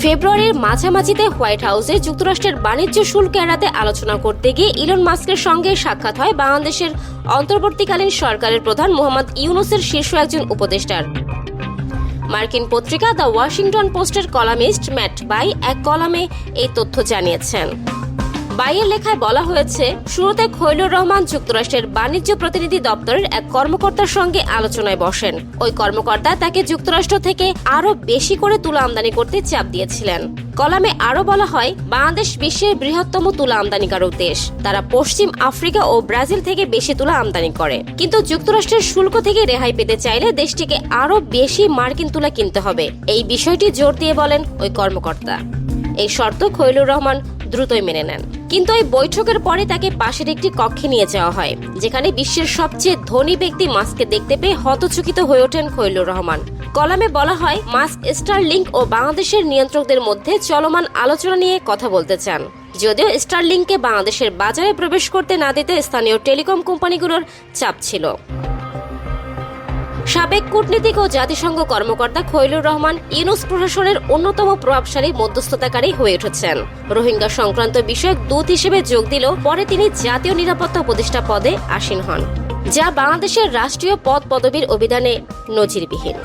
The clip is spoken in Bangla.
ফেব্রুয়ারির মাঝামাঝিতে হোয়াইট হাউসে যুক্তরাষ্ট্রের বাণিজ্য শুল্ক এড়াতে আলোচনা করতে গিয়ে ইলন মাস্কের সঙ্গে সাক্ষাৎ হয় বাংলাদেশের অন্তর্বর্তীকালীন সরকারের প্রধান মোহাম্মদ ইউনূসের শীর্ষ একজন উপদেষ্টার। মার্কিন পত্রিকা দ্য ওয়াশিংটন পোস্টের কলামিস্ট ম্যাট বাই এক কলামে এই তথ্য জানিয়েছেন। বাইয়ের লেখায় বলা হয়েছে, শুরুতে খৈলুর রহমান যুক্তরাষ্ট্রের বাণিজ্য প্রতিনিধি দপ্তরের এক কর্মকর্তার সঙ্গে আলোচনায় বসেন। ওই কর্মকর্তা তাকে যুক্তরাষ্ট্র থেকে আরও বেশি করে তুলা আমদানি করতে চাপ দিয়েছিলেন। কলামে আরও বলা হয়, বাংলাদেশ বিশ্বের বৃহত্তম তুলা আমদানিকারক দেশ। তারা পশ্চিম আফ্রিকা ও ব্রাজিল থেকে বেশি তুলা আমদানি করে, কিন্তু যুক্তরাষ্ট্রের শুল্ক থেকে রেহাই পেতে চাইলে দেশটিকে আরও বেশি মার্কিন তুলা কিনতে হবে। এই বিষয়টি জোর দিয়ে বলেন ওই কর্মকর্তা। এই শর্ত খৈলুর রহমান দ্রুতই মেনে নেন, কিন্তু এই বৈঠকের পরে তাকে পাশের একটি কক্ষে নিয়ে যাওয়া হয়, যেখানে বিশ্বের সবচেয়ে ধনী ব্যক্তি মাস্ককে দেখতে পেয়ে হতচকিত হয়ে ওঠেন খৈলুর রহমান। কলামে বলা হয়, মাস্ক স্টারলিংক ও বাংলাদেশের নিয়ন্ত্রকদের মধ্যে চলমান আলোচনা নিয়ে কথা বলতে চান। যদিও স্টারলিংককে বাংলাদেশের বাজারে প্রবেশ করতে না দিতে স্থানীয় টেলিকম কোম্পানিগুলোর চাপ ছিল। সাবেক কূটনীতিক ও জাতিসংঘ কর্মকর্তা খৈলুর রহমান ইউনূস প্রশাসনের অন্যতম প্রভাবশালী মধ্যস্থতাকারী হয়ে উঠেছেন। রোহিঙ্গা সংক্রান্ত বিষয়ক দূত হিসেবে যোগ দিলেও পরে তিনি জাতীয় নিরাপত্তা উপদেষ্টা পদে আসীন হন, যা বাংলাদেশের রাষ্ট্রীয় পদ পদবীর অভিধানে নজিরবিহীন।